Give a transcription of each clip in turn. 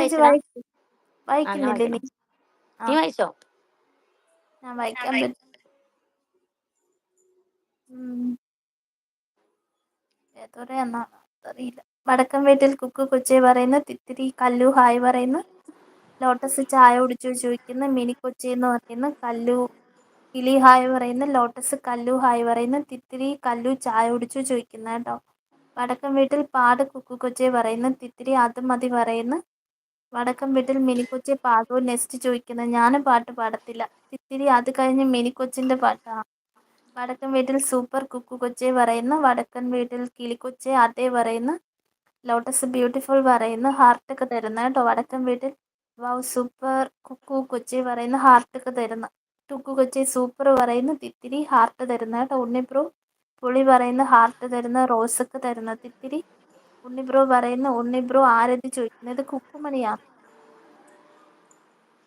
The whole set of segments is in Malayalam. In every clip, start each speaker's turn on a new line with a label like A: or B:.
A: മെസ്സേജ്
B: വായിച്ചടാ. ഞാൻ
A: വായിക്കുന്നില്ലേ നീ?
B: വായിക്കണം.
A: ആ
B: നീ വായിച്ചോ?
A: ഞാൻ വായിക്കാൻ പറ്റും. ഏതോരെന്നാ അറിയില്ല. വടക്കം വീട്ടിൽ കുക്കു കൊച്ചെ പറയുന്നു. തിത്തിരി കല്ലു ഹായ് പറയുന്നു. ലോട്ടസ് ചായ കുടിച്ചു ചോദിക്കുന്നു. മിനി കൊച്ചെന്ന് പറയുന്നു. കല്ലു കിളി ഹായ് പറയുന്നു. ലോട്ടസ് കല്ലു ഹായ് പറയുന്നു. തിത്തിരി കല്ലു ചായ കുടിച്ചു ചോദിക്കുന്നു കേട്ടോ. വടക്കം വീട്ടിൽ പാട് കുക്കു കൊച്ചെ പറയുന്നു. തിത്തിരി അത് മതി പറയുന്നു. വടക്കം വീട്ടിൽ മിനിക്കൊച്ചെ പാടുവോ നെക്സ്റ്റ് ചോദിക്കുന്നു. ഞാൻ പാട്ട് പാടത്തില്ല. തിത്തിരി അത് കഴിഞ്ഞ് മിനിക്കൊച്ചിൻ്റെ പാട്ടാ. വടക്കൻ വീട്ടിൽ സൂപ്പർ കുക്കു കൊച്ചെ പറയുന്നു. വടക്കൻ വീട്ടിൽ കിളിക്കൊച്ചെ അതേ പറയുന്നു. ലോട്ടസ് ബ്യൂട്ടിഫുൾ പറയുന്നു. ഹാർട്ടൊക്കെ തരുന്നു കേട്ടോ. വടക്കൻ വീട്ടിൽ വാവ് സൂപ്പർ കുക്കു കൊച്ചെ പറയുന്നു. ഹാർട്ടൊക്കെ തരുന്നു. കുക്കു കൊച്ചെ സൂപ്പർ പറയുന്നു. തിത്തിരി ഹാർട്ട് തരുന്നു കേട്ടോ. ഉണ്ണിപ്രോ പുളി പറയുന്നു. ഹാർട്ട് തരുന്നു. റോസൊക്കെ തരുന്നു. തിത്തിരി ഉണ്ണിബ്രോ പറയുന്നു. ഉണ്ണിബ്രോ ആരതി ചോദിക്കുന്നത് കുക്കുമണിയാ.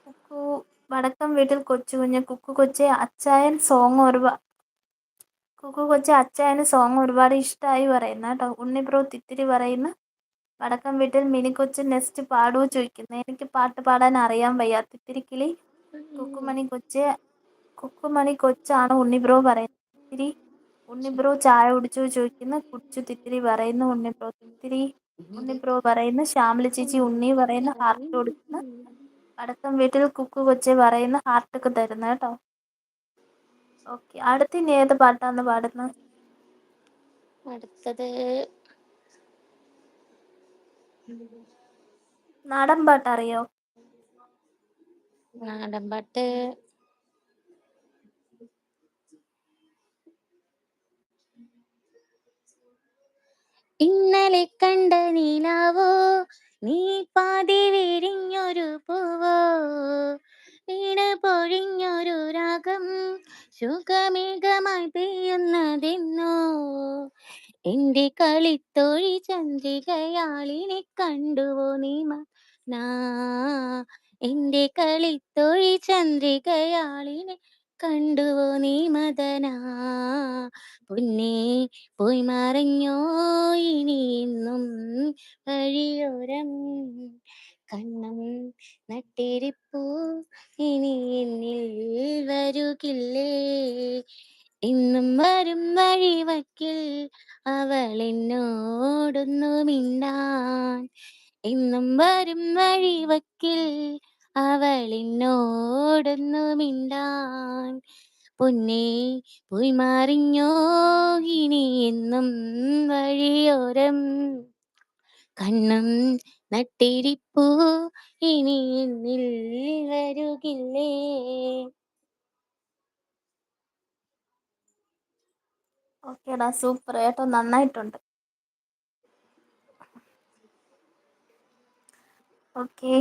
A: കുക്കു വടക്കം വീട്ടിൽ കൊച്ചു കുഞ്ഞ് കുക്കു കൊച്ചെ അച്ചായൻ സോങ് കുക്കു കൊച്ചെ അച്ചായന് സോങ് ഒരുപാട് ഇഷ്ടമായി പറയുന്നു കേട്ടോ. ഉണ്ണിബ്രോ തിത്തിരി പറയുന്നു. വടക്കം വീട്ടിൽ മിനിക്കൊച്ച് നെക്സ്റ്റ് പാടുവോ ചോദിക്കുന്നു. എനിക്ക് പാട്ട് പാടാൻ അറിയാൻ വയ്യ. തിത്തിരി കിളി കുക്കുമണി കൊച്ചാണ് ഉണ്ണിബ്രോ പറയുന്നത്. തിത്തിരി ഉണ്ണിബ്രോ ചായ കുടിച്ചോ ചോദിക്കുന്നു. കുടിച്ചു തിത്തിരി പറയുന്നു. ഉണ്ണിബ്രോ പറയുന്നു. ശ്യാമിലി ചേച്ചി ഉണ്ണി പറയുന്നു. ഹാർട്ട് കൊടുക്കുന്നു. വടക്കം വീട്ടിൽ കുക്കു കൊച്ചെ പറയുന്നു. ഹാർട്ടൊക്കെ തരുന്നു കേട്ടോ. ഓക്കെ, അടുത്ത് ഇനി ഏത് പാട്ടാന്ന് പാടുന്നത്?
B: അടുത്തത്
A: നാടൻ പാട്ട് അറിയോ?
B: നാടൻ പാട്ട് ഇന്നലെ കണ്ട നീലാവോ നീ പാതി വിരിഞ്ഞൊരു പൂവോ വീണ് പൊഴിഞ്ഞൊരു രാഗം സുഖമേഘമായി പെയ്യുന്നതെന്നോ എന്റെ കളിത്തോഴി ചന്ദ്രികയാളിനെ കണ്ടുവോ നീ നാ എന്റെ കളിത്തോഴി ചന്ദ്രികയാളിനെ കണ്ടുവോ നീ മദനാ പൊന്നേ പോയി മറഞ്ഞോ ഇനിയെന്നും വഴിയോരം കണ്ണം നട്ടിരിപ്പൂ ഇനി എന്നിൽ വരുകില്ലേ ഇന്നും വരും വഴിവക്കിൽ അവൾ എന്നോടൊന്നു മിണ്ടാൻ ഇന്നും വരും വഴിവക്കിൽ അവൾ എന്നോടൊന്നു മിണ്ടാൻ പൊന്നേ പോയി മാറിഞ്ഞോ ഇനി എന്നും വഴിയോരം കണ്ണം നട്ടിരിപ്പൂ ഇനി എന്നിൽ വരുകില്ലേ.
A: ഓക്കേടാ, സൂപ്പർ കേട്ടോ, നന്നായിട്ടുണ്ട്. ഓക്കെ,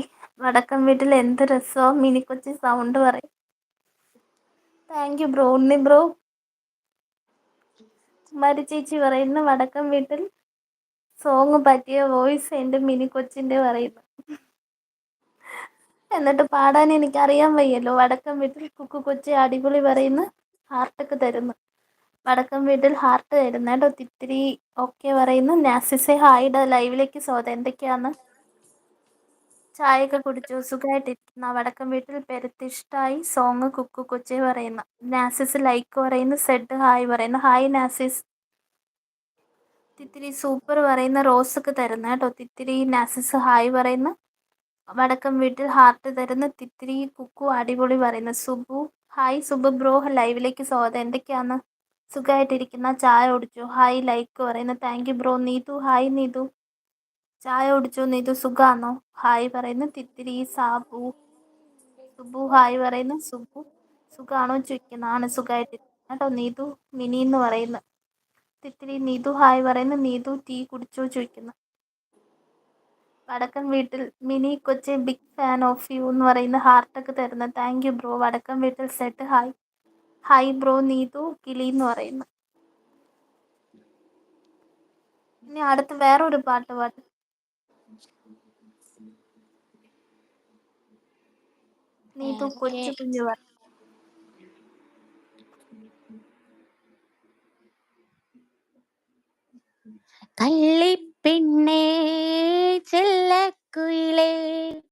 A: വടക്കം വീട്ടിൽ എന്ത് രസമോ മിനിക്കൊച്ചി സൗണ്ട് പറയും. Thank you bro. Unni bro Kumari ചേച്ചി പറയുന്നു. വടക്കം വീട്ടിൽ സോങ് പറ്റിയ വോയിസ് എൻ്റെ മിനിക്കൊച്ചിൻ്റെ പറയുന്നു. എന്നിട്ട് പാടാൻ എനിക്കറിയാൻ വയ്യല്ലോ. വടക്കം വീട്ടിൽ കുക്കു കൊച്ചി അടിപൊളി പറയുന്നു. ഹാർട്ടൊക്കെ തരുന്നു. വടക്കം വീട്ടിൽ ഹാർട്ട് തരുന്നു കേട്ടോ. തിത്തിരി ഓക്കെ പറയുന്നു. നാസിസെ ഹായിട ലൈവിലേക്ക് സ്വാഗതം. എന്തൊക്കെയാന്ന് ചായയൊക്കെ കുടിച്ചു സുഖമായിട്ടിരിക്കുന്ന. വടക്കം വീട്ടിൽ പെരുത്തിഷ്ടായി സോങ് കുക്കു കൊച്ചെ പറയുന്നു. നാസിസ് ലൈക്ക് പറയുന്നു. സെഡ് ഹായ് പറയുന്നു. ഹായ് നാസിസ്. തിത്തിരി സൂപ്പർ പറയുന്ന റോസൊക്കെ തരുന്നു കേട്ടോ. തിത്തിരി നാസിസ് ഹായ് പറയുന്നു. വടക്കം വീട്ടിൽ ഹാർട്ട് തരുന്നു. തിത്തിരി കുക്കു അടിപൊളി പറയുന്നു. സുബു ഹായ് സുബു ബ്രോ ലൈവിലേക്ക് സ്വാഗതം. എന്തൊക്കെയാന്ന് സുഖമായിട്ടിരിക്കുന്ന. ചായ കുടിച്ചു ഹായ് ലൈക്ക് പറയുന്നു. Thank you bro. Neethu hi Neethu. ചായ കുടിച്ചു നീതു. സുഖാന്നോ ഹായ് പറയുന്നു. തിത്തിരി സുബു ഹായ് പറയുന്നു. സുബു സുഖാണോ ചോദിക്കുന്നതാണ്. സുഖമായിട്ടിരിക്കുന്നു കേട്ടോ. നീതു മിനി എന്ന് പറയുന്നു. തിത്തിരി നീതു ഹായ് പറയുന്നു. നീതു ടീ കുടിച്ചോ ചോദിക്കുന്നു. വടക്കൻ വീട്ടിൽ മിനി കൊച്ചെ ബിഗ് ഫാൻ ഓഫ് യു എന്ന് പറയുന്ന ഹാർട്ടൊക്കെ തരുന്ന. Thank you bro. വടക്കൻ വീട്ടിൽ set hi hi bro. Neethu കിളി എന്ന് പറയുന്നു. ഇനി അടുത്ത് വേറൊരു പാട്ട് നീതു കൊച്ചു കുഞ്ഞു